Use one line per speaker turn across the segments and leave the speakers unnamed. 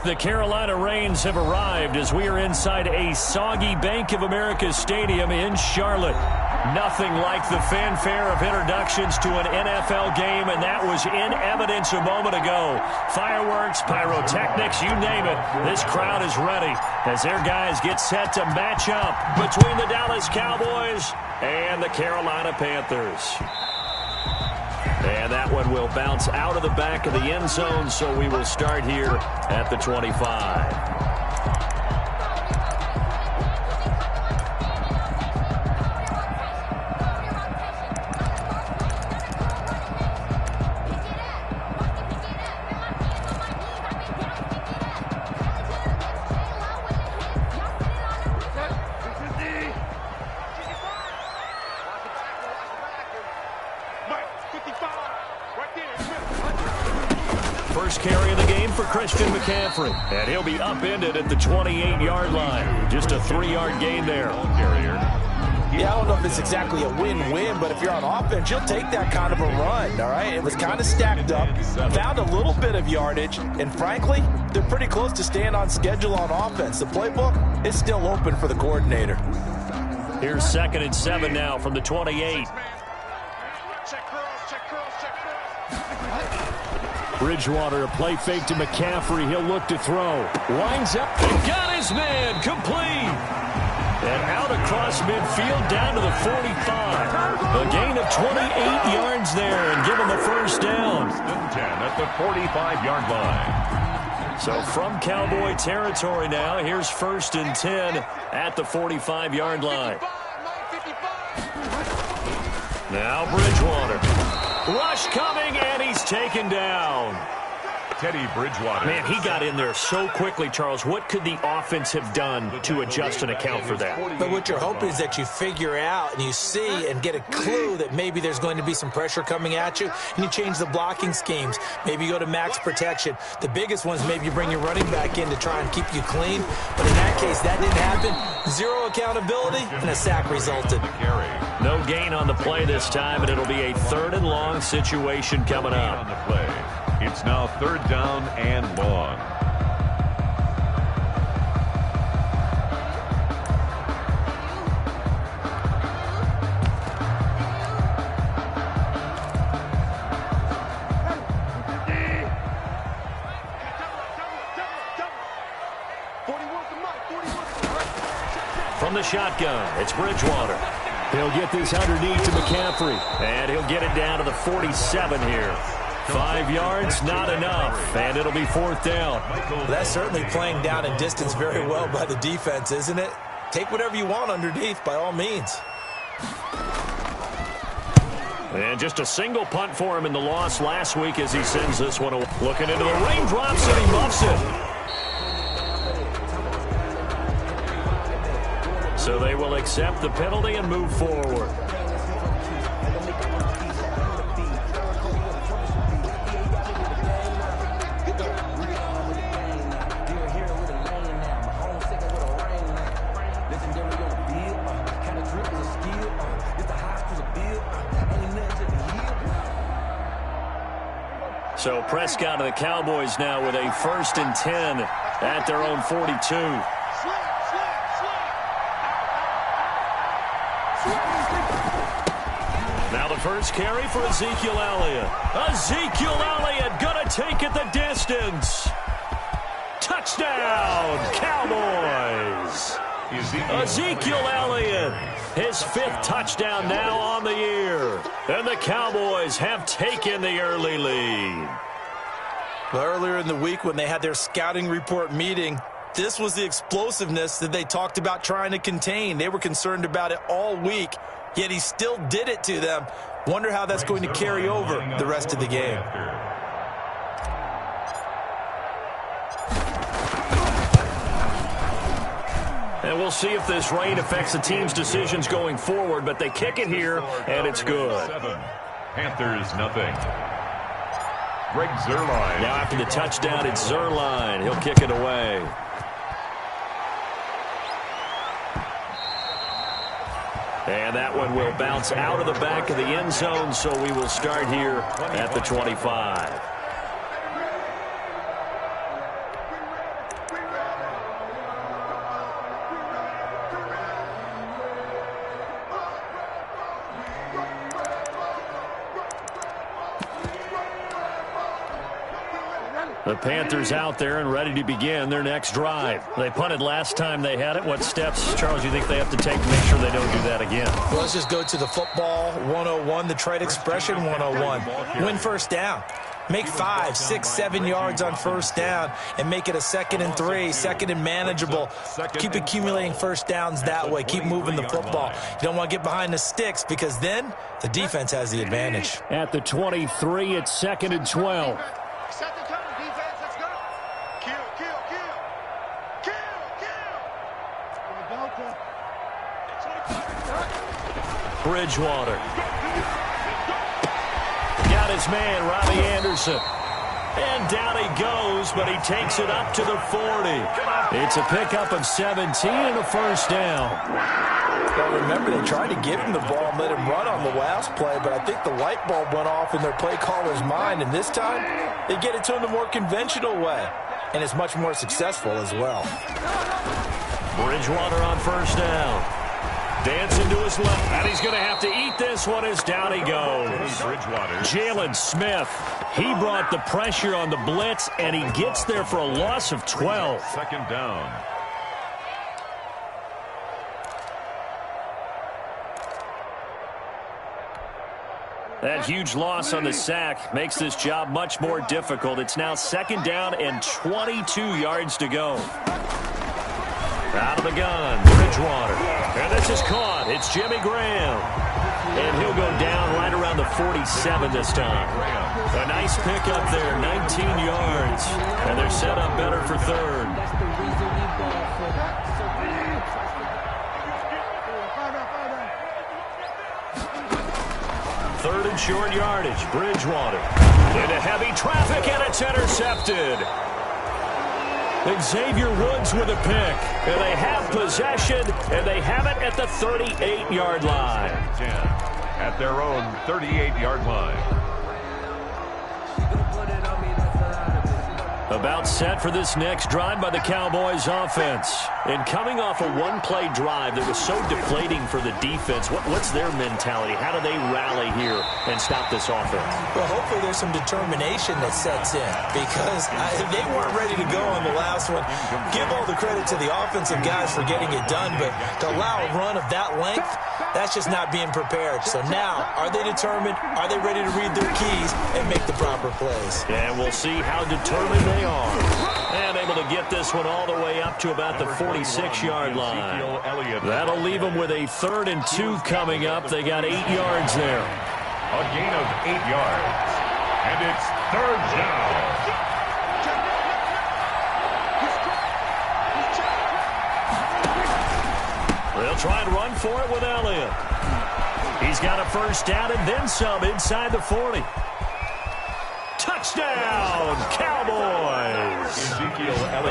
The Carolina Rains have arrived as we are inside a soggy Bank of America Stadium in Charlotte. Nothing like the fanfare of introductions to an NFL game, and that was in evidence a moment ago. Fireworks, pyrotechnics, you name it. This crowd is ready as their guys get set to match up between the Dallas Cowboys and the Carolina Panthers. And that one will bounce out of the back of the end zone, so we will start here at the 25. First carry of the game for Christian McCaffrey. And he'll be upended at the 28-yard line. Just a 3-yard gain there.
Yeah, I don't know if it's exactly a win-win, but if you're on offense, you'll take that kind of a run, all right? It was kind of stacked up, found a little bit of yardage, and frankly, they're pretty close to staying on schedule on offense. The playbook is still open for the coordinator.
Here's 2nd and 7 now from the 28. Bridgewater, a play fake to McCaffrey. He'll look to throw. Winds up and got his man complete. And out across midfield down to the 45. A gain of 28 yards there and give him the first down.
10 at the 45-yard line.
So from Cowboy territory now, here's 1st and 10 at the 45-yard line. Now Bridgewater. Rush coming, and he's taken down.
Teddy Bridgewater.
Man, he got in there so quickly, Charles. What could the offense have done to adjust and account for that?
But what you're hoping is that you figure out and you see and get a clue that maybe there's going to be some pressure coming at you, and you change the blocking schemes. Maybe you go to max protection. The biggest one is maybe you bring your running back in to try and keep you clean. But in that case, that didn't happen. Zero accountability, and a sack resulted.
No gain on the play this time, and it'll be a 3rd and long situation coming up.
On the play. It's now 3rd down and long.
From the shotgun, it's Bridgewater. He'll get this underneath to McCaffrey, and he'll get it down to the 47 here. 5 yards, not enough, and it'll be 4th down.
Well, that's certainly playing down and distance very well by the defense, isn't it? Take whatever you want underneath, by all means.
And just a single punt for him in the loss last week as he sends this one away. Looking into the raindrops, and he muffs it. So they will accept the penalty and move forward. So Prescott and the Cowboys now with a 1st and 10 at their own 42. Now the first carry for Ezekiel Elliott. Ezekiel Elliott gonna take it the distance. Touchdown, Cowboys. Ezekiel Elliott, his 5th touchdown now on the year. And the Cowboys have taken the early lead.
Well, earlier in the week when they had their scouting report meeting, this was the explosiveness that they talked about trying to contain. They were concerned about it all week, yet he still did it to them. Wonder how that's going to carry over the rest of the game.
And we'll see if this rain affects the team's decisions going forward, but they kick it here, and it's good.
Panthers, nothing. Greg Zuerlein.
Now after the touchdown, it's Zuerlein. He'll kick it away. And that one will bounce out of the back of the end zone, so we will start here at the 25. The Panthers out there and ready to begin their next drive. They punted last time they had it. What steps, Charles, do you think they have to take to make sure they don't do that again?
Well, let's just go to the football 101, the trade expression 101. Win first down. Make 5, 6, 7 yards on first down and make it a 2nd and 3, 2nd and manageable. Keep accumulating first downs that way. Keep moving the football. You don't want to get behind the sticks because then the defense has the advantage.
At the 23, it's 2nd and 12.
Set the tone, defense. Let's go. Kill.
Bridgewater. Got his man, Robbie Anderson. And down he goes, but he takes it up to the 40. It's a pickup of 17 and a first down.
Well, remember, they tried to give him the ball and let him run on the last play, but I think the light bulb went off in their play caller's mind, and this time they get it to him the more conventional way, and it's much more successful as well.
Bridgewater on first down. Dancing to his left, and he's going to have to eat this one as down he goes. Jalen Smith, he brought the pressure on the blitz, and he gets there for a loss of 12.
2nd down.
That huge loss on the sack makes this job much more difficult. It's now 2nd down and 22 yards to go. Out of the gun, Bridgewater. And this is caught. It's Jimmy Graham. And he'll go down right around the 47 this time. A nice pickup there, 19 yards. And they're set up better for 3rd. Third and short yardage. Bridgewater into heavy traffic, and it's intercepted. Xavier Woods with a pick, and they have possession, and they have it at the 38-yard line.
At their own 38-yard line.
About set for this next drive by the Cowboys offense. And coming off a one-play drive that was so deflating for the defense, what's their mentality? How do they rally here and stop this offense?
Well, hopefully there's some determination that sets in because they weren't ready to go on the last one. Give all the credit to the offensive guys for getting it done, but to allow a run of that length, that's just not being prepared. So now, are they determined? Are they ready to read their keys and make the proper plays?
And we'll see how determined they are. And able to get this one all the way up to about the 46-yard line. That'll leave them with a 3rd and 2 coming up. They got 8 yards there.
A gain of 8 yards. And it's 3rd down.
They'll try and run for it with Elliott. He's got a first down and then some inside the 40. Touchdown, Cowboys!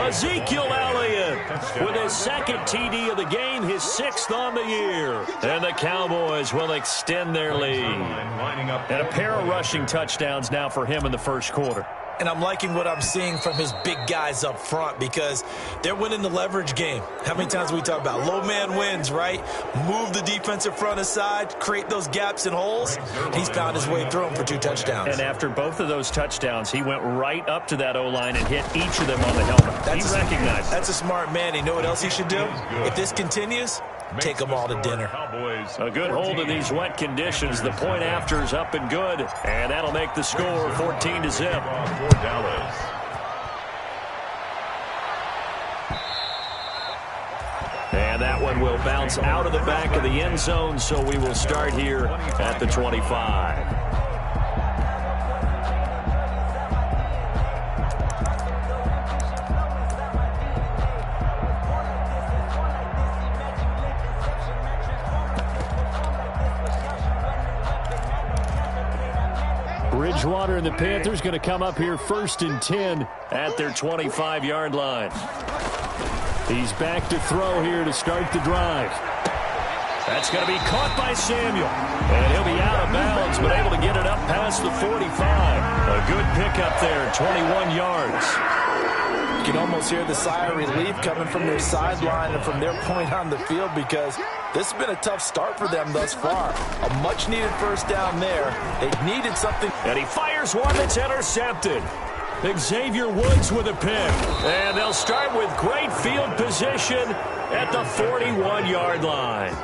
Ezekiel Elliott with his 2nd TD of the game, his 6th on the year. And the Cowboys will extend their lead. And a pair of rushing touchdowns now for him in the first quarter.
And I'm liking what I'm seeing from his big guys up front because they're winning the leverage game. How many times we talk about low man wins, right? Move the defensive front aside, create those gaps and holes. He's found his way through them for 2 touchdowns.
And after both of those touchdowns, he went right up to that O-line and hit each of them on the helmet. He recognized it.
That's a smart man. You know what else he should do? If this continues, take them all to dinner.
A good hold in these wet conditions. The point after is up and good. And that'll make the score 14-0.
For Dallas.
And that one will bounce out of the back of the end zone, so we will start here at the 25. Bridgewater and the Panthers going to come up here 1st and 10 at their 25-yard line. He's back to throw here to start the drive. That's going to be caught by Samuel. And he'll be out of bounds, but able to get it up past the 45. A good pickup there, 21 yards.
You can almost hear the sigh of relief coming from their sideline and from their point on the field because this has been a tough start for them thus far. A much-needed first down there. They needed something.
And he fires one that's intercepted. Xavier Woods with a pick. And they'll start with great field position at the 41-yard line.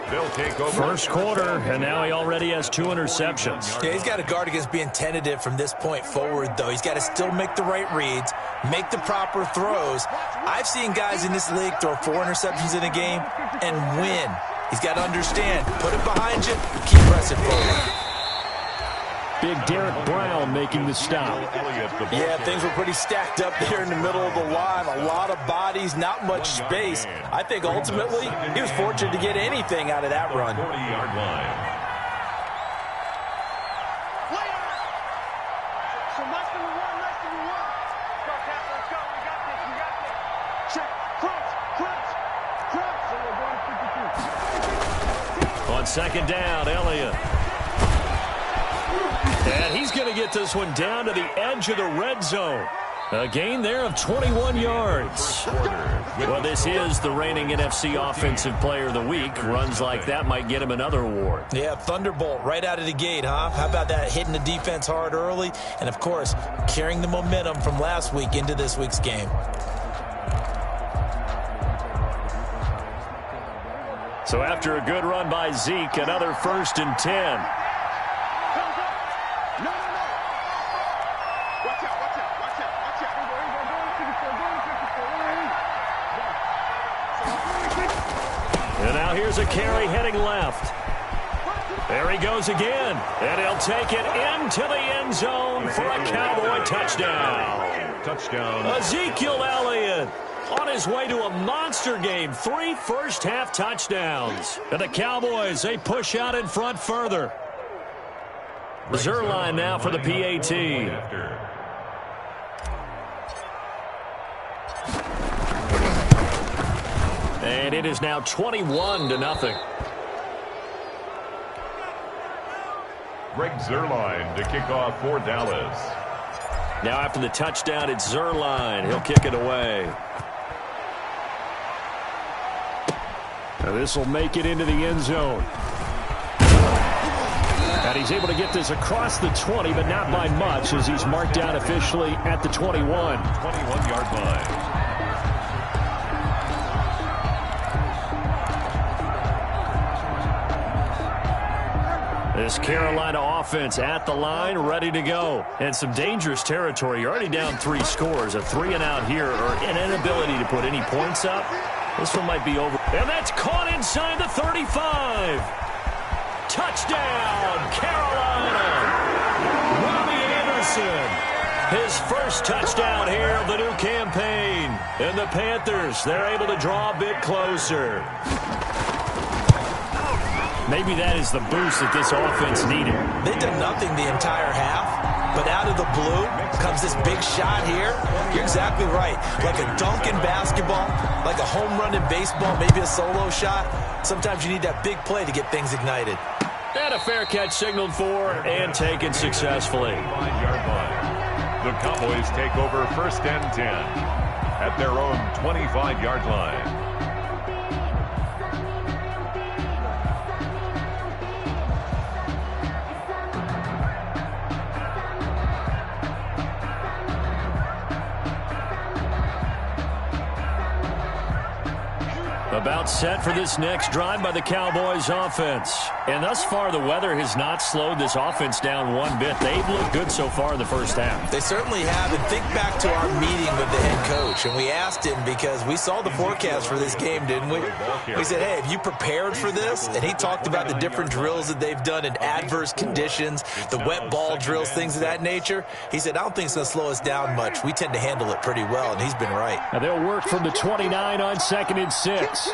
They'll take over.
First quarter, and now he already has 2 interceptions.
Yeah, he's got to guard against being tentative from this point forward, though. He's got to still make the right reads, make the proper throws. I've seen guys in this league throw 4 interceptions in a game and win. He's got to understand, put it behind you, keep pressing forward.
Big Derek Brown making the stop.
Yeah, things were pretty stacked up there in the middle of the line. A lot of bodies, not much space. I think ultimately he was fortunate to get anything out of that run.
40-yard line.
So nice number one, nice number one. Go, Cap, let's go. We got this, we got this. Check, crunch, crunch, crunch. So we're going 52.
On second down, Elliott. And he's going to get this one down to the edge of the red zone. A gain there of 21 yards. Well, this is the reigning NFC Offensive Player of the Week. Runs like that might get him another award.
Yeah, thunderbolt right out of the gate, huh? How about that, hitting the defense hard early? And, of course, carrying the momentum from last week into this week's game.
So after a good run by Zeke, another 1st and 10. And now here's a carry heading left. There he goes again. And he'll take it into the end zone for a Cowboy touchdown.
Touchdown.
Ezekiel Elliott on his way to a monster game. 3 first-half touchdowns. And the Cowboys, they push out in front further. Zerline now for the PAT. And it is now 21-0.
Greg Zerline to kick off for Dallas.
Now after the touchdown, it's Zerline. He'll kick it away. Now this will make it into the end zone. And he's able to get this across the 20, but not by much, as he's marked down officially at the 21.
21-yard line.
This Carolina offense at the line, ready to go. And some dangerous territory. You're already down 3 scores. A 3-and-out here, or an inability to put any points up. This one might be over. And that's caught inside the 35. Touchdown, Carolina. Robbie Anderson. His first touchdown here of the new campaign. And the Panthers, they're able to draw a bit closer. Maybe that is the boost that this offense needed.
They've done nothing the entire half, but out of the blue comes this big shot here. You're exactly right. Like a dunk in basketball, like a home run in baseball, maybe a solo shot. Sometimes you need that big play to get things ignited.
And a fair catch signaled for and taken successfully.
5-yard line. The Cowboys take over 1st and 10 at their own 25-yard line.
About set for this next drive by the Cowboys offense. And thus far, the weather has not slowed this offense down one bit. They've looked good so far in the first half.
They certainly have. And think back to our meeting with the head coach. And we asked him, because we saw the forecast for this game, didn't we? We said, hey, have you prepared for this? And he talked about the different drills that they've done in adverse conditions, the wet ball drills, things of that nature. He said, I don't think it's going to slow us down much. We tend to handle it pretty well, and he's been right.
Now they'll work from the 29 on 2nd and 6.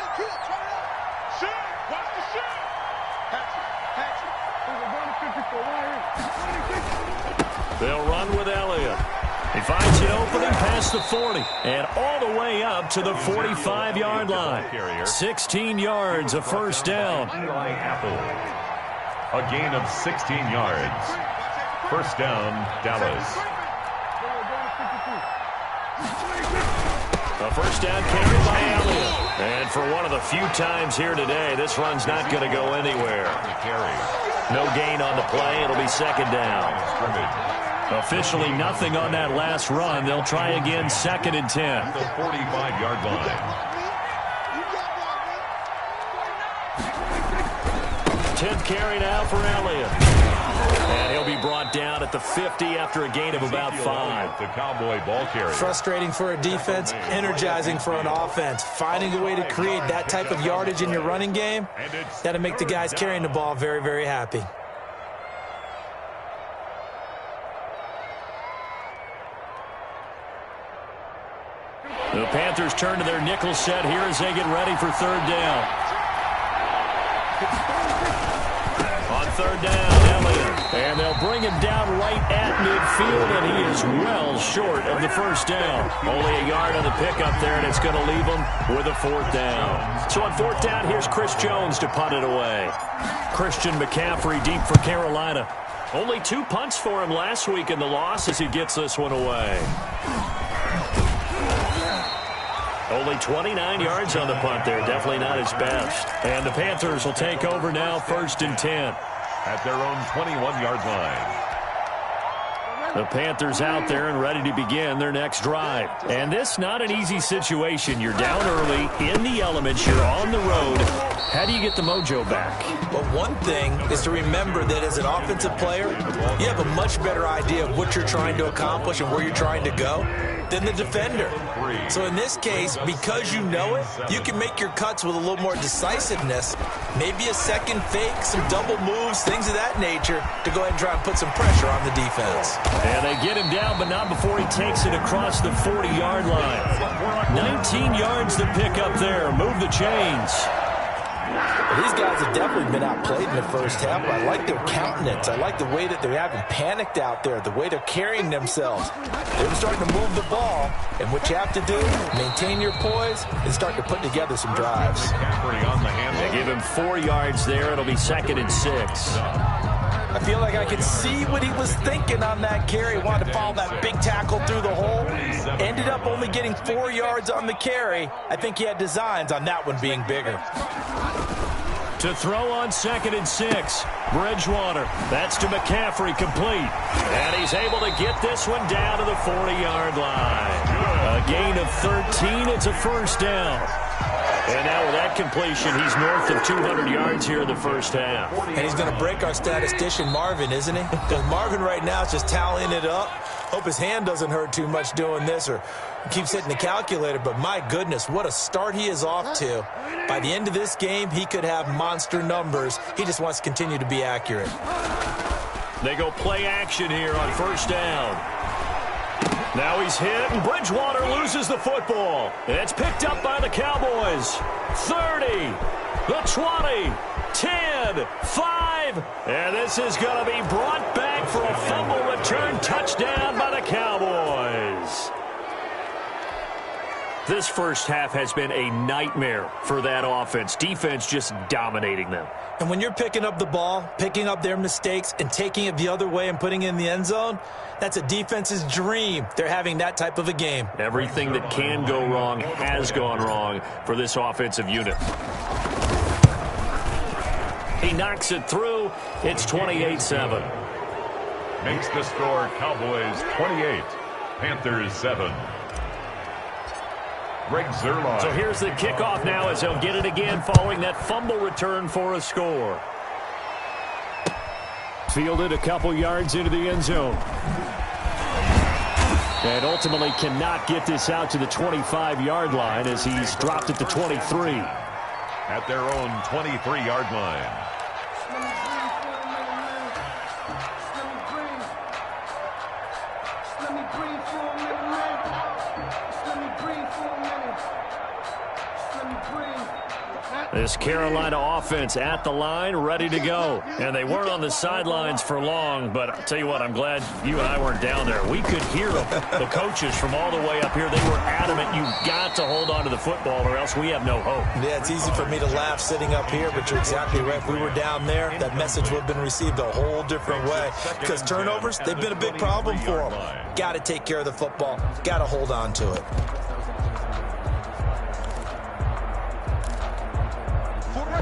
They'll run with Elliott. He finds an opening past the 40 and all the way up to the 45-yard line. 16 yards, a first down.
Eli Apple. A gain of 16 yards. First down, Dallas.
A first down carry by Elliott. And for one of the few times here today, this run's not going to go anywhere. No gain on the play. It'll be 2nd down. Officially nothing on that last run. They'll try again, 2nd and 10.
The 45-yard line.
10th carry now for Elliott. And he'll be brought down at the 50 after a gain of about 5.
The Cowboy ball carrier.
Frustrating for a defense, energizing for an offense. Finding a way to create that type of yardage in your running game, that'll make the guys carrying the ball very, very happy.
The Panthers turn to their nickel set here as they get ready for 3rd down. On 3rd down, Elliott. And they'll bring him down right at midfield, and he is well short of the 1st down. Only a yard on the pickup there, and it's going to leave him with a 4th down. So on 4th down, here's Chris Jones to punt it away. Christian McCaffrey deep for Carolina. Only 2 punts for him last week in the loss as he gets this one away. Only 29 yards on the punt there. Definitely not his best. And the Panthers will take over now, 1st and 10.
At their own 21-yard line.
The Panthers out there and ready to begin their next drive. And this not an easy situation. You're down early, in the elements, you're on the road. How do you get the mojo back?
But one thing is to remember that as an offensive player, you have a much better idea of what you're trying to accomplish and where you're trying to go than the defender. So in this case, because you know it, you can make your cuts with a little more decisiveness, maybe a second fake, some double moves, things of that nature, to go ahead and try and put some pressure on the defense.
And they get him down, but not before he takes it across the 40-yard line. 19 yards to pick up there. Move the chains.
These guys have definitely been outplayed in the first half, but I like their countenance. I like the way that they haven't panicked out there, the way they're carrying themselves. They're starting to move the ball, and what you have to do, maintain your poise and start to put together some drives.
They give him 4 yards there. It'll be 2nd and 6.
I feel like I could see what he was thinking on that carry. Wanted to follow that big tackle through the hole. Ended up only getting 4 yards on the carry. I think he had designs on that one being bigger.
To throw on 2nd and 6. Bridgewater. That's to McCaffrey, complete. And he's able to get this one down to the 40-yard line. A gain of 13. It's a 1st down. And now with that completion, he's north of 200 yards here in the first half.
And he's going to break our statistician, Marvin, isn't he? Because Marvin right now is just tallying it up. Hope his hand doesn't hurt too much doing this or keeps hitting the calculator. But my goodness, what a start he is off to. By the end of this game, he could have monster numbers. He just wants to continue to be accurate.
They go play action here on 1st down. Now he's hit, and Bridgewater loses the football. It's picked up by the Cowboys. 30, the 20, 10, 5. And this is going to be brought back for a fumble return touchdown by the Cowboys. This first half has been a nightmare for that offense. Defense just dominating them.
And when you're picking up the ball, picking up their mistakes, and taking it the other way and putting it in the end zone, that's a defense's dream. They're having that type of a game.
Everything that can go wrong has gone wrong for this offensive unit. He knocks it through. It's 28-7.
Makes the score Cowboys 28, Panthers 7. Greg Zuerlein.
So here's the kickoff now as he'll get it again following that fumble return for a score. Fielded a couple yards into the end zone. And ultimately cannot get this out to the 25-yard line as he's dropped it to 23.
At their own 23-yard line.
This Carolina offense at the line, ready to go. And they weren't on the sidelines for long, but I'll tell you what, I'm glad you and I weren't down there. We could hear the coaches from all the way up here. They were adamant, you've got to hold on to the football or else we have no hope.
Yeah, it's easy for me to laugh sitting up here, but you're exactly right. If we were down there, that message would have been received a whole different way. Because turnovers, they've been a big problem for them. Got to take care of the football. Got to hold on to it.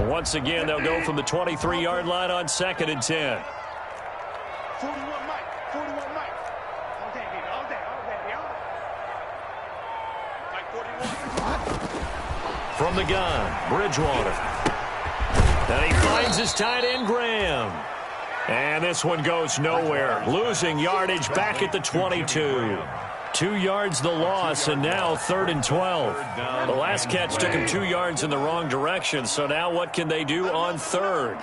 Once again, they'll go from the 23-yard line on 2nd and 10.
41 Mike.
from the gun, Bridgewater. And he finds his tight end, Graham. And this one goes nowhere. Losing yardage back at the 22. 2 yards the loss, and now 3rd and 12. The last catch took him 2 yards in the wrong direction, so now what can they do on 3rd?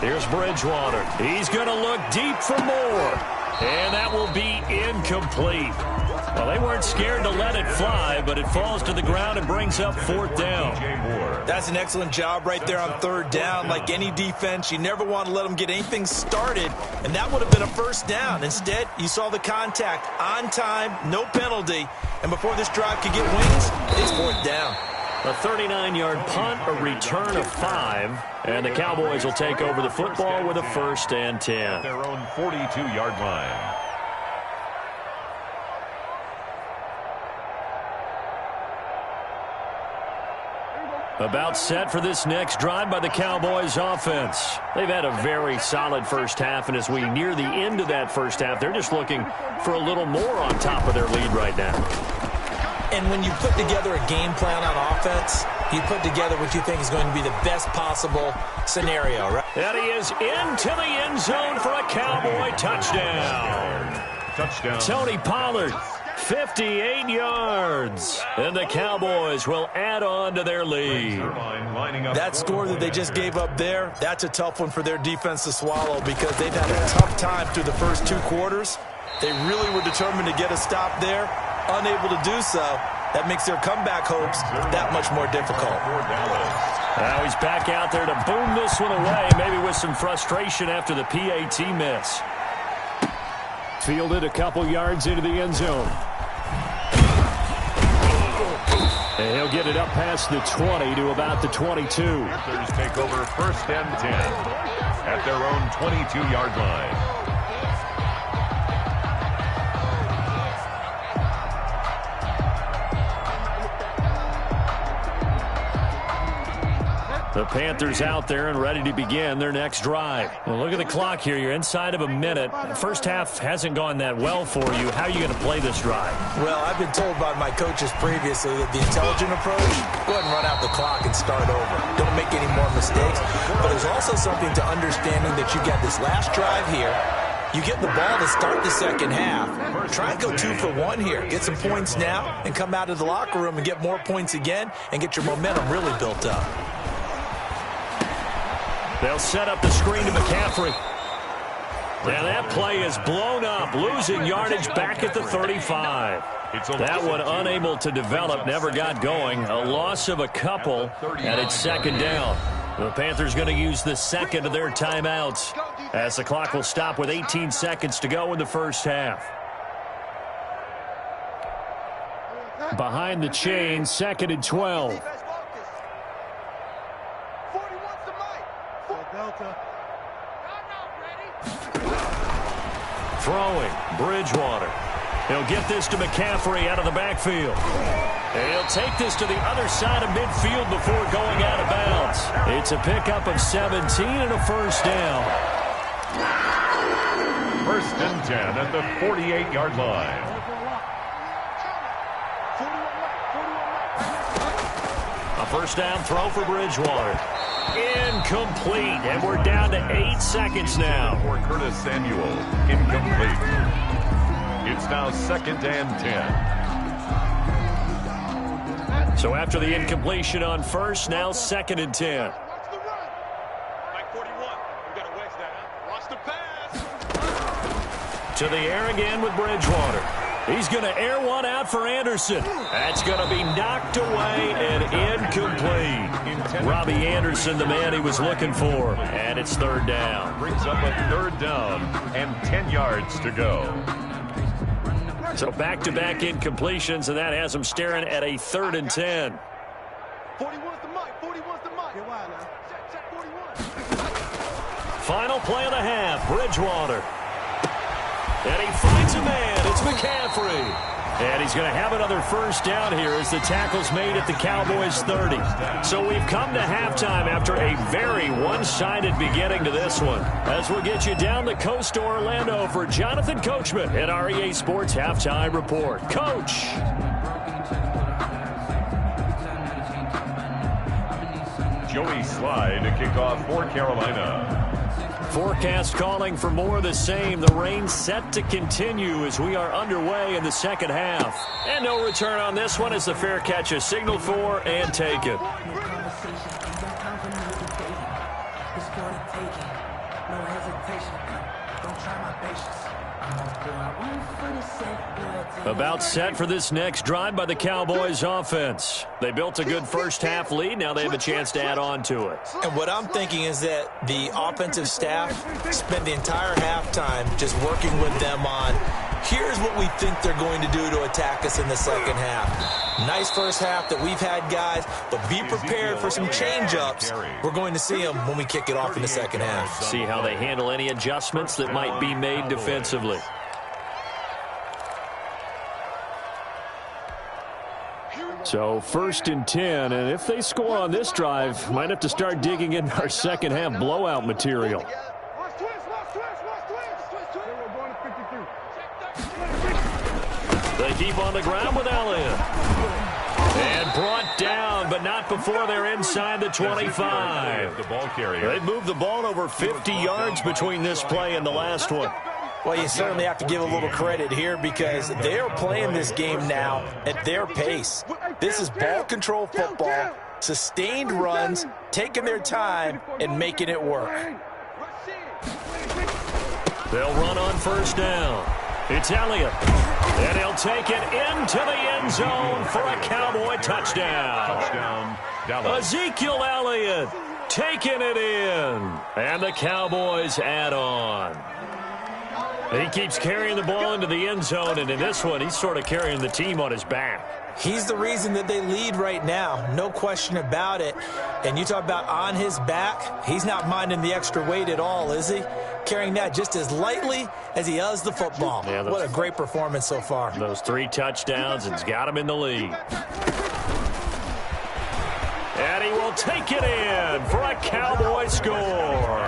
Here's Bridgewater. He's going to look deep for more. And that will be incomplete. Well, they weren't scared to let it fly, but it falls to the ground and brings up 4th down.
That's an excellent job right there on 3rd down. Like any defense, you never want to let them get anything started, and that would have been a 1st down. Instead, you saw the contact on time, no penalty, and before this drive could get wings, it's 4th down.
A 39-yard punt, a return of 5, and the Cowboys will take over the football with a 1st and 10.
Their own 42-yard line.
About set for this next drive by the Cowboys offense. They've had a very solid first half, and as we near the end of that first half, they're just looking for a little more on top of their lead right now.
And when you put together a game plan on offense, you put together what you think is going to be the best possible scenario, right?
And he is into the end zone for a Cowboy touchdown. Tony Pollard, 58 yards. And the Cowboys will add on to their lead.
That score that they just gave up there, that's a tough one for their defense to swallow because they've had a tough time through the first 2 quarters. They really were determined to get a stop there. Unable to do so, that makes their comeback hopes that much more difficult.
Now he's back out there to boom this one away, maybe with some frustration after the PAT miss. Fielded a couple yards into the end zone. And he'll get it up past the 20 to about the 22.
Panthers take over 1st and 10 at their own 22-yard line.
The Panthers out there and ready to begin their next drive. Well, look at the clock here. You're inside of a minute. The first half hasn't gone that well for you. How are you going to play this drive?
Well, I've been told by my coaches previously that the intelligent approach, go ahead and run out the clock and start over. Don't make any more mistakes. But there's also something to understanding that you got this last drive here. You get the ball to start the second half. Try and go 2 for 1 here. Get some points now and come out of the locker room and get more points again and get your momentum really built up.
They'll set up the screen to McCaffrey. And that play is blown up, losing yardage back at the 35. That one unable to develop, never got going. A loss of a couple, and it's 2nd down. The Panthers going to use the second of their timeouts as the clock will stop with 18 seconds to go in the first half. Behind the chain, 2nd and 12. Throwing, Bridgewater. He'll get this to McCaffrey out of the backfield. And he'll take this to the other side of midfield before going out of bounds. It's a pickup of 17 and a 1st down.
1st and 10 at the 48-yard line.
A 1st down throw for Bridgewater. Incomplete, and we're down to 8 seconds now.
For Curtis Samuel, incomplete. It's now 2nd and 10.
So after the incompletion on 1st, now 2nd and 10. To the air again with Bridgewater. He's going to air one out for Anderson. That's going to be knocked away and incomplete. Robbie Anderson, the man he was looking for. And it's 3rd down.
Brings up a 3rd down and 10 yards to go.
So back-to-back incompletions, and that has him staring at a 3rd and 10.
41's the mic. 41's the mic. Check 41.
Final play of the half, Bridgewater. And he finds a man. It's McCaffrey. And he's going to have another first down here as the tackle's made at the Cowboys' 30. So we've come to halftime after a very one-sided beginning to this one. As we'll get you down the coast to Orlando for Jonathan Coachman at our EA Sports Halftime Report. Coach.
Joey Slye to kick off for Carolina.
Forecast calling for more of the same. The rain set to continue as we are underway in the second half. And no return on this one as the fair catch is signaled for and taken. About set for this next drive by the Cowboys offense. They built a good first half lead. Now they have a chance to add on to it.
And what I'm thinking is that the offensive staff spent the entire halftime just working with them on, here's what we think they're going to do to attack us in the second half. Nice first half that we've had, guys, but be prepared for some change-ups. We're going to see them when we kick it off in the second half.
See how they handle any adjustments that might be made defensively. So 1st and 10, and if they score on this drive, might have to start digging in our second half blowout material. They keep on the ground with Elliott. And brought down, but not before they're inside the 25.
The ball carrier.
They moved the ball over 50 yards between this play and the last one.
Well, you certainly have to give a little credit here because they're playing this game now at their pace. This is ball control football, sustained runs, taking their time, and making it work.
They'll run on first down. It's Elliott. And he'll take it into the end zone for a Cowboy touchdown.
Touchdown, Dallas.
Ezekiel Elliott taking it in. And the Cowboys add on. He keeps carrying the ball into the end zone, and in this one, he's sort of carrying the team on his back.
He's the reason that they lead right now, no question about it. And you talk about on his back, he's not minding the extra weight at all, is he? Carrying that just as lightly as he does the football. Yeah, what a great performance so far.
Those 3 touchdowns, it's got him in the lead. And he will take it in for a Cowboy score.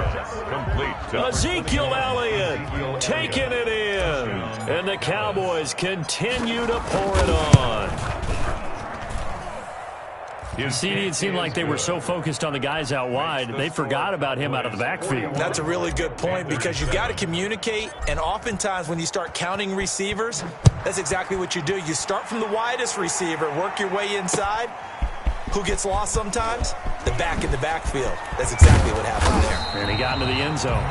Complete.
Ezekiel Elliott taking it in. And the Cowboys continue to pour it on. CD, it seemed like they were so focused on the guys out wide, they forgot about him out of the backfield.
That's a really good point because you've got to communicate, and oftentimes when you start counting receivers, that's exactly what you do. You start from the widest receiver, work your way inside. Who gets lost sometimes? The back in the backfield. That's exactly what happened there.
And he got into the end zone.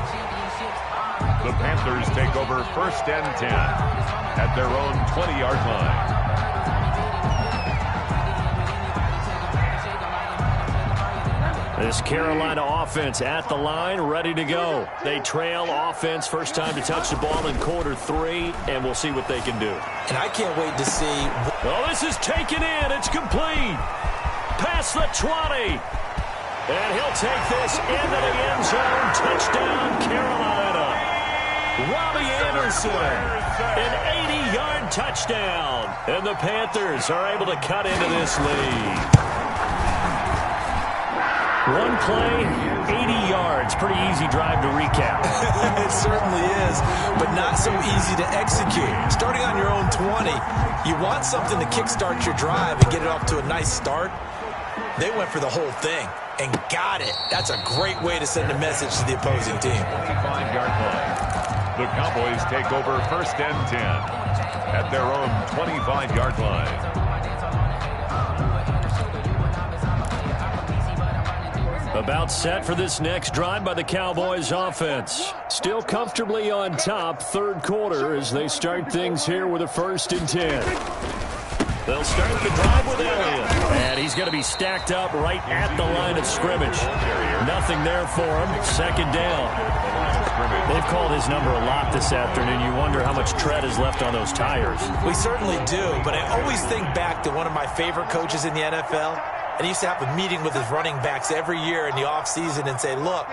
The Panthers take over 1st and 10 at their own 20-yard line.
This Carolina offense at the line, ready to go. They trail offense, first time to touch the ball in quarter 3, and we'll see what they can do.
And I can't wait to see.
Oh, this is taken in. It's complete. Past the 20. And he'll take this into the end zone. Touchdown, Carolina. Robbie Anderson, an 80-yard touchdown. And the Panthers are able to cut into this lead. One play, 80 yards. Pretty easy drive to recap.
It certainly is, but not so easy to execute. Starting on your own 20, you want something to kickstart your drive and get it off to a nice start. They went for the whole thing and got it. That's a great way to send a message to the opposing team.
25-yard line. The Cowboys take over 1st and 10 at their own 25-yard line.
About set for this next drive by the Cowboys offense. Still comfortably on top, 3rd quarter as they start things here with a 1st and 10. They'll start the drive with Elliott. And he's going to be stacked up right at the line of scrimmage. Nothing there for him. 2nd down. They've called his number a lot this afternoon. You wonder how much tread is left on those tires.
We certainly do, but I always think back to one of my favorite coaches in the NFL. And he used to have a meeting with his running backs every year in the offseason and say, look,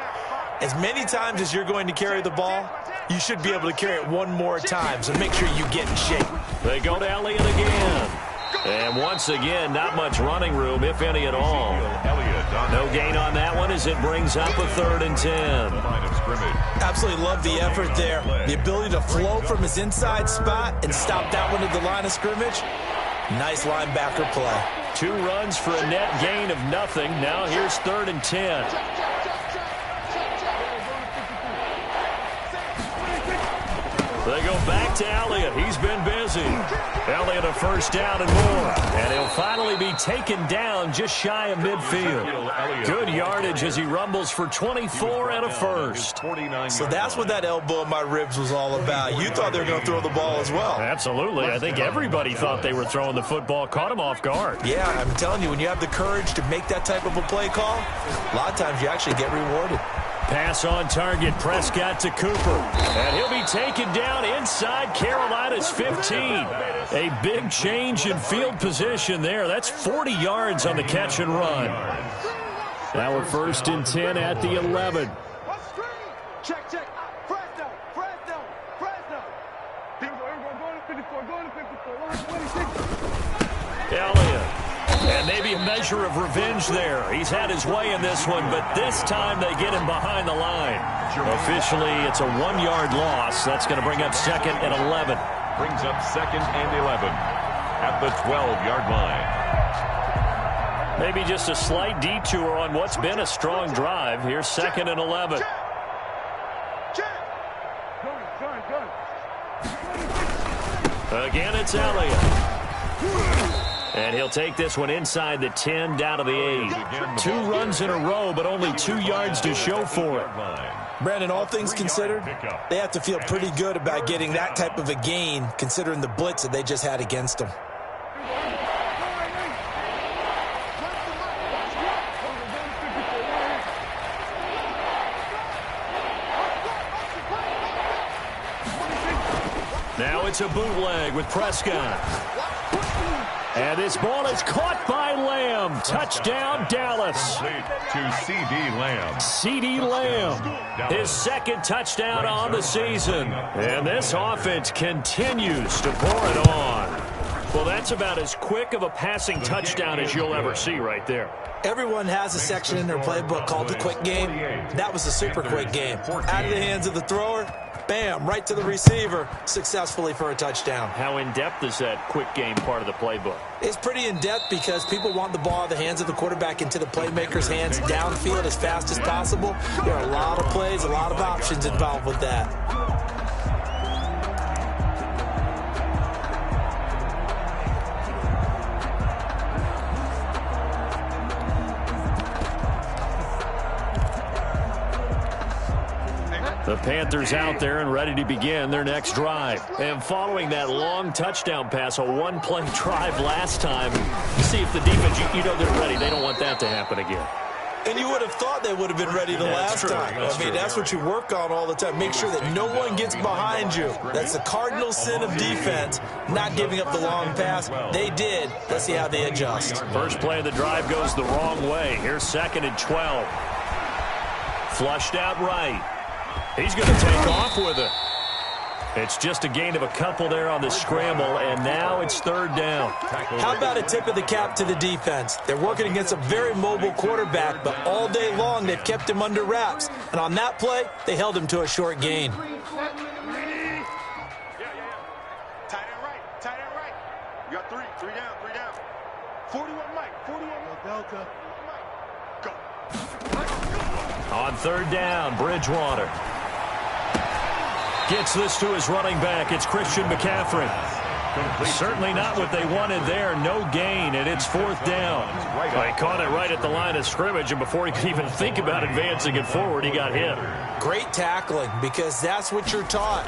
as many times as you're going to carry the ball,
you should be able to carry it one more time, so make sure you get in shape.
They go to Elliott again. And once again, not much running room, if any at all. No gain on that one as it brings up a 3rd and 10.
Absolutely love the effort there. The ability to flow from his inside spot and stop that one at the line of scrimmage. Nice linebacker play.
2 runs for a net gain of nothing. Now here's 3rd and 10. They go back to Elliott. He's been busy. Elliott a 1st down and more. And he'll finally be taken down just shy of midfield. Good yardage as he rumbles for 24 and a 1st.
So that's what that elbow in my ribs was all about. You thought they were going to throw the ball as well.
Absolutely. I think everybody thought they were throwing the football. Caught him off guard.
Yeah, I'm telling you, when you have the courage to make that type of a play call, a lot of times you actually get rewarded.
Pass on target, Prescott to Cooper. And he'll be taken down inside Carolina's 15. A big change in field position there. That's 40 yards on the catch and run. Now we're 1st and 10 at the 11.
Check. Fresno.
Elliott. And maybe a measure of revenge there. He's had his way in this one, but this time they get him behind the line. Officially, it's a 1-yard loss. That's going to bring up 2nd and 11.
Brings up 2nd and 11 at the 12-yard line.
Maybe just a slight detour on what's been a strong drive. Here's 2nd and 11. Again, it's Elliott. And he'll take this one inside the 10, down to the 8. 2 runs in a row, but only 2 yards to show for it.
Brandon, all things considered, they have to feel pretty good about getting that type of a gain, considering the blitz that they just had against them.
Now it's a bootleg with Prescott. And this ball is caught by Lamb. Touchdown, Dallas.
To C.D. Lamb.
C.D. Lamb, his 2nd touchdown on the season. And this offense continues to pour it on. Well, that's about as quick of a passing touchdown as you'll ever see right there.
Everyone has a section in their playbook called the quick game. That was a super quick game. Out of the hands of the thrower, bam, right to the receiver, successfully for a touchdown.
How in-depth is that quick game part of the playbook?
It's pretty in-depth because people want the ball out of the hands of the quarterback into the playmaker's hands downfield as fast as possible. There are a lot of plays, a lot of options involved with that.
The Panthers out there and ready to begin their next drive. And following that long touchdown pass, a 1-play drive last time, see if the defense, you know they're ready. They don't want that to happen again.
And you would have thought they would have been ready the last time. That's what you work on all the time. Make sure that no one gets behind you. That's the cardinal sin of defense, not giving up the long pass. They did. Let's see how they adjust.
First play of the drive goes the wrong way. Here's 2nd and 12. Flushed out right. He's going to take off with it. It's just a gain of a couple there on the scramble, and now it's 3rd down.
How about a tip of the cap to the defense? They're working against a very mobile quarterback, but all day long they've kept him under wraps. And on that play, they held him to a short gain.
Tight end right. You got three down. 41 Mike, 41 Delta. Go.
On 3rd down, Bridgewater gets this to his running back. It's Christian McCaffrey. Certainly not what they wanted there. No gain, and it's 4th down. He caught it right at the line of scrimmage, and before he could even think about advancing it forward, he got hit.
Great tackling, because that's what you're taught.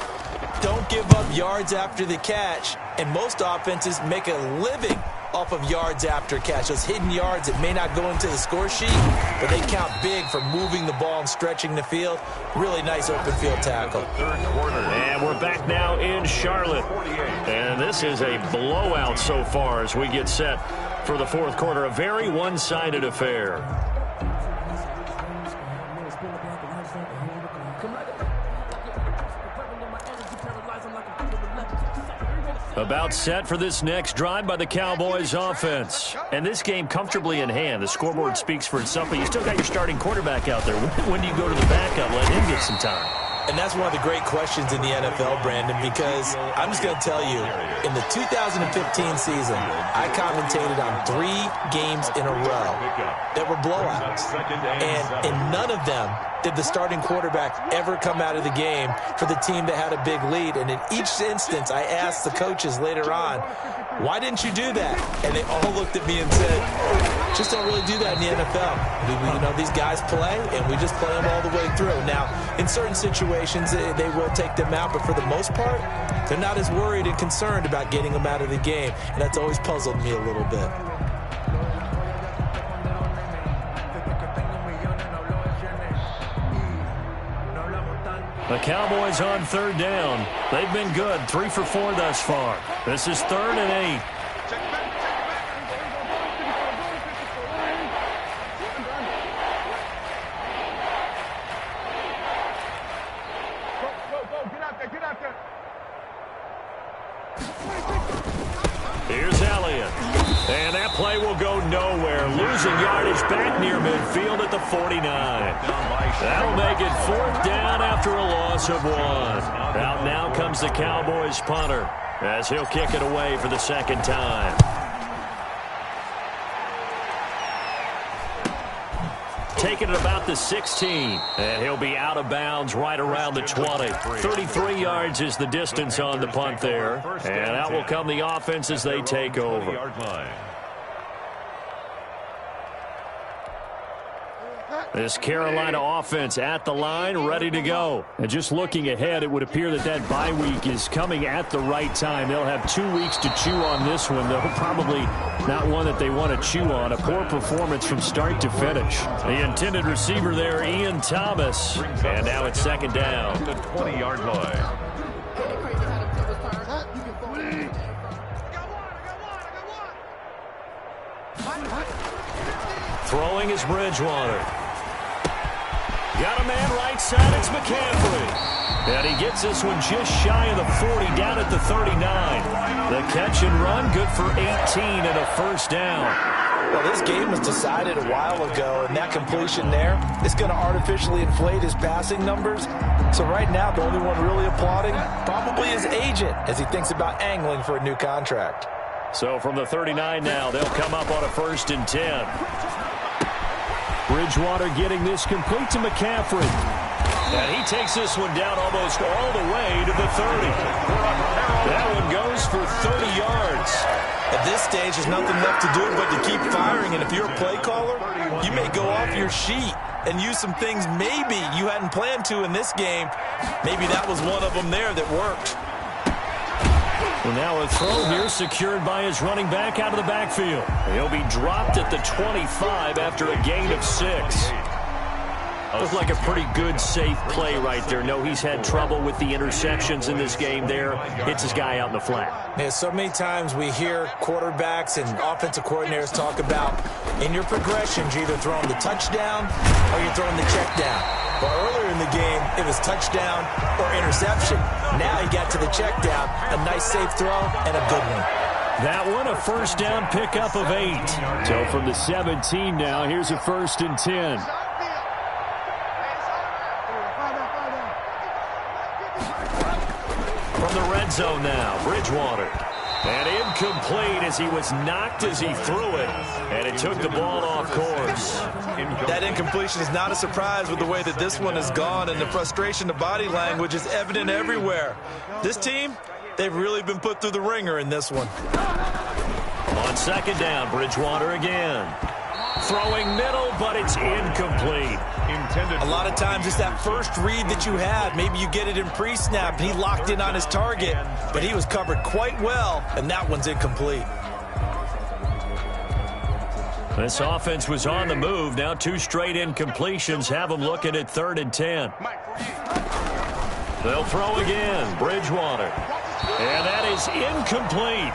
Don't give up yards after the catch, and most offenses make a living off of yards after catch. Those hidden yards that may not go into the score sheet, but they count big for moving the ball and stretching the field. Really nice open field tackle.
And we're back now in Charlotte. And this is a blowout so far as we get set for the 4th quarter. A very one-sided affair. About set for this next drive by the Cowboys offense. And this game comfortably in hand. The scoreboard speaks for itself, but you still got your starting quarterback out there. When do you go to the backup, let him get some time?
And that's one of the great questions in the NFL, Brandon, because I'm just going to tell you, in the 2015 season, I commentated on 3 games in a row that were blowouts. And in none of them did the starting quarterback ever come out of the game for the team that had a big lead. And in each instance, I asked the coaches later on, why didn't you do that? And they all looked at me and said, just don't really do that in the NFL. These guys play, and we just play them all the way through. Now, in certain situations, they will take them out, but for the most part, they're not as worried and concerned about getting them out of the game, and that's always puzzled me a little bit.
The Cowboys on 3rd down. They've been good, 3 for 4 thus far. This is 3rd and 8. Here's Elliott. And that play will go nowhere. Losing yardage back near midfield at the 49. That'll make it 4th down after a loss of 1. Out now comes the Cowboys punter as he'll kick it away for the 2nd time. Taking it about the 16. And he'll be out of bounds right around the 20. 33 yards is the distance on the punt there. And out will come the offense as they take over. This Carolina offense at the line, ready to go. And just looking ahead, it would appear that bye week is coming at the right time. They'll have 2 weeks to chew on this one, though probably not one that they want to chew on. A poor performance from start to finish. The intended receiver there, Ian Thomas. And now it's 2nd down.
The 20-yard line.
Throwing is Bridgewater. Got a man right side, it's McCaffrey. And he gets this one just shy of the 40, down at the 39. The catch and run, good for 18 and a 1st down.
Well, this game was decided a while ago, and that completion there is going to artificially inflate his passing numbers. So right now, the only one really applauding probably his agent as he thinks about angling for a new contract.
So from the 39 now, they'll come up on a 1st and 10. Bridgewater getting this complete to McCaffrey. And he takes this one down almost all the way to the 30. That one goes for 30 yards.
At this stage, there's nothing left to do but to keep firing. And if you're a play caller, you may go off your sheet and use some things maybe you hadn't planned to in this game. Maybe that was one of them there that worked.
Well, now a throw here secured by his running back out of the backfield. He'll be dropped at the 25 after a gain of 6. Looks like a pretty good, safe play right there. No, he's had trouble with the interceptions in this game there. Hits his guy out in the flat.
Yeah, so many times we hear quarterbacks and offensive coordinators talk about in your progressions, you're either throwing the touchdown or you're throwing the check down. Well, earlier in the game, it was touchdown or interception. Now he got to the check down, a nice safe throw, and a good one.
That one, a 1st down pickup of 8. So from the 17 now, here's a 1st and 10. From the red zone now, Bridgewater. And incomplete as he was knocked as he threw it. And it took the ball off course.
That incompletion is not a surprise with the way that this one has gone, and the frustration, the body language is evident everywhere. This team, they've really been put through the ringer in this one.
On 2nd down, Bridgewater again. Throwing middle, but it's incomplete.
A lot of times it's that first read that you had. Maybe you get it in pre-snap, and he locked in on his target, but he was covered quite well, and that one's incomplete.
This offense was on the move. Now 2 straight incompletions have them looking at 3rd and 10. They'll throw again. Bridgewater. And that is incomplete.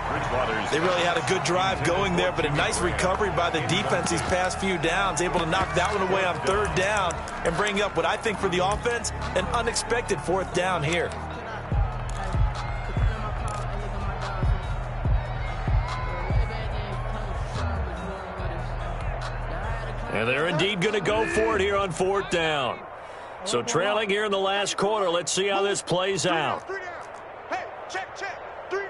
They really had a good drive going there, but a nice recovery by the defense these past few downs, able to knock that one away on 3rd down and bring up what I think for the offense, an unexpected 4th down here.
And they're indeed going to go for it here on 4th down. So trailing here in the last quarter. Let's see how this plays out.
3 down. Hey, check. 3 down.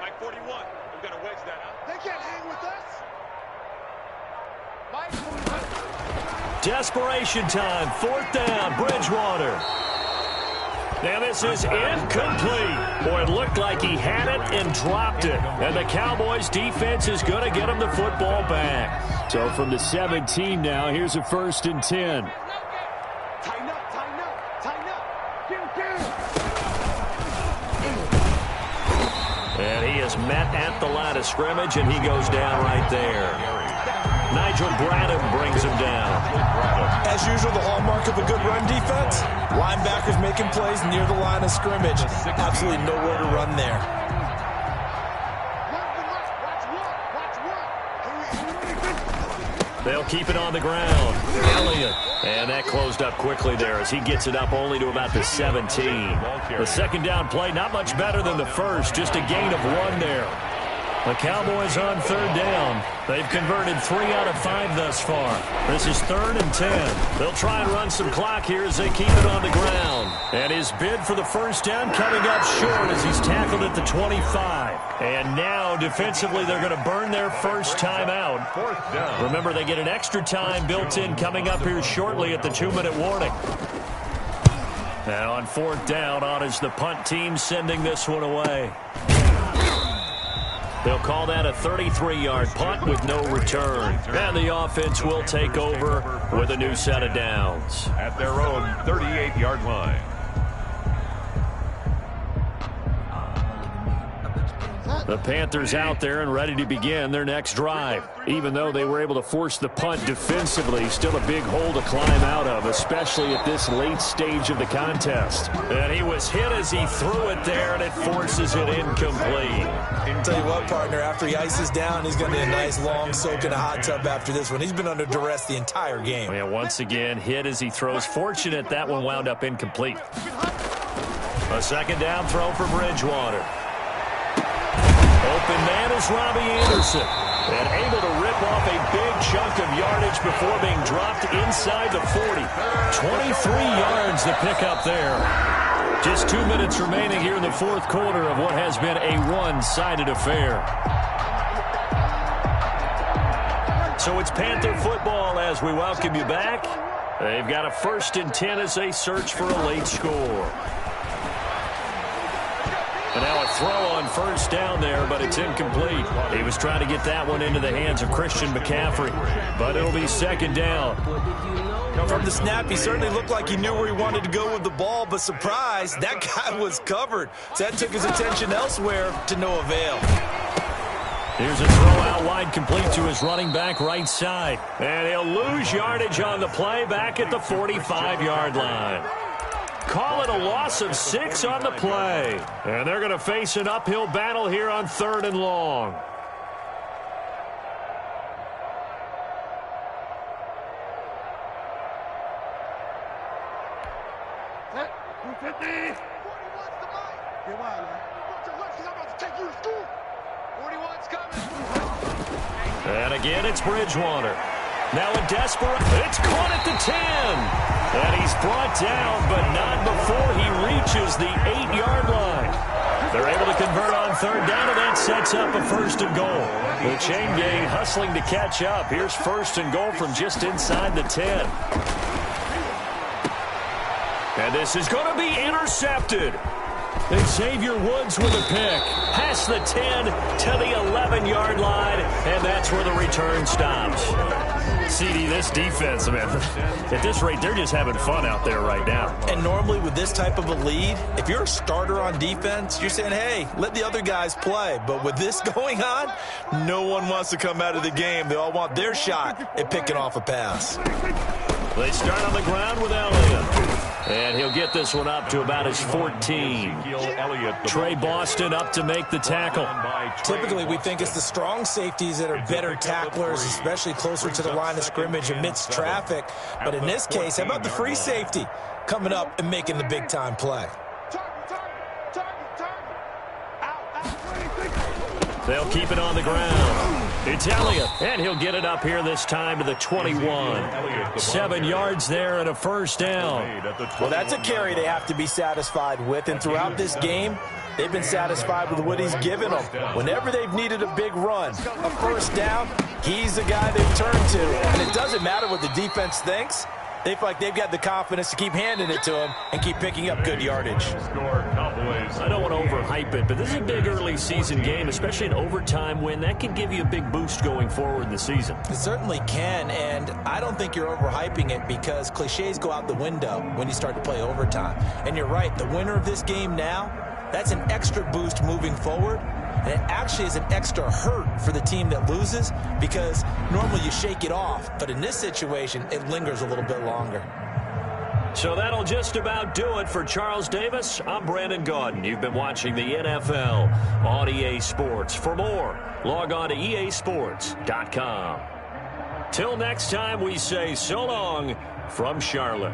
Mike 41. We've got to wedge that up. They can't hang with us. Mike.
Desperation time. 4th down. Bridgewater. Now this is incomplete. Boy, it looked like he had it and dropped it. And the Cowboys defense is going to get him the football back. So from the 17 now, here's a 1st and 10.
Tighten up. Get.
And he is met at the line of scrimmage, and he goes down right there. Nigel Bradham brings him down.
As usual, the hallmark of a good run defense, linebackers making plays near the line of scrimmage. Absolutely nowhere to run there.
They'll keep it on the ground. Elliott. And that closed up quickly there as he gets it up only to about the 17. The 2nd down play, not much better than the first, just a gain of 1 there. The Cowboys on 3rd down. They've converted 3 out of 5 thus far. This is 3rd and 10. They'll try and run some clock here as they keep it on the ground. And his bid for the 1st down coming up short as he's tackled at the 25. And now, defensively, they're going to burn their first time out.
4th down.
Remember, they get an extra time built in coming up here shortly at the 2-minute warning. Now on 4th down, on is the punt team sending this one away. They'll call that a 33-yard punt with no return. And the offense will take over with a new set of downs.
At their own 38-yard line.
The Panthers out there and ready to begin their next drive. Even though they were able to force the punt defensively, still a big hole to climb out of, especially at this late stage of the contest. And he was hit as he threw it there, and it forces it incomplete.
Tell you what, partner, after he ices down, he's going to need a nice long soak in a hot tub after this one. He's been under duress the entire game.
Yeah, once again, hit as he throws. Fortunate that one wound up incomplete. A 2nd down throw for Bridgewater. Open man is Robbie Anderson. And able to rip off a big chunk of yardage before being dropped inside the 40. 23 yards to pick up there. Just 2 minutes remaining here in the 4th quarter of what has been a one-sided affair. So it's Panther football as we welcome you back. They've got a 1st and 10 as they search for a late score. And now a throw on 1st down there, but it's incomplete. He was trying to get that one into the hands of Christian McCaffrey, but it'll be 2nd down.
From the snap, he certainly looked like he knew where he wanted to go with the ball, but surprise, that guy was covered. So that took his attention elsewhere to no avail.
Here's a throw out wide, complete to his running back right side. And he'll lose yardage on the play back at the 45-yard line. Call it a loss of 6 on the play. And they're going to face an uphill battle here on 3rd and long.
Set. 250. 41's the mic. Get wild, man. Watch your left, 'cause I'm about to take you to school. 41's coming.
And again, it's Bridgewater. Now a desperate. It's caught at the 10. And he's brought down, but not before he reaches the 8-yard line. They're able to convert on 3rd down, and that sets up a 1st and goal. The chain gang hustling to catch up. Here's 1st and goal from just inside the 10. And this is going to be intercepted. And Xavier Woods with a pick. Past the 10 to the 11-yard line, and that's where the return stops. CD, this defense, man, at this rate, they're just having fun out there right now.
And normally with this type of a lead, if you're a starter on defense, you're saying, hey, let the other guys play. But with this going on, no one wants to come out of the game. They all want their shot at picking off a pass.
They start on the ground with Elliott. And he'll get this one up to about his 14. Trey Boston up to make the tackle.
Typically, we think it's the strong safeties that are better tacklers, especially closer to the line of scrimmage amidst traffic. But in this case, how about the free safety coming up and making the big-time play?
They'll keep it on the ground. It's Elliott, and he'll get it up here this time to the 21. 7 yards there and a first down.
Well, that's a carry they have to be satisfied with, and throughout this game, they've been satisfied with what he's given them. Whenever they've needed a big run, a first down, he's the guy they've turned to. And it doesn't matter what the defense thinks. They feel like they've got the confidence to keep handing it to him and keep picking up good yardage.
I don't want to overhype it, but this is a big early season game, especially an overtime win. That can give you a big boost going forward in the season.
It certainly can, and I don't think you're overhyping it because cliches go out the window when you start to play overtime. And you're right, the winner of this game now, that's an extra boost moving forward. And it actually is an extra hurt for the team that loses because normally you shake it off. But in this situation, it lingers a little bit longer.
So that'll just about do it for Charles Davis. I'm Brandon Gaudin. You've been watching the NFL on EA Sports. For more, log on to easports.com. Till next time, we say so long from Charlotte.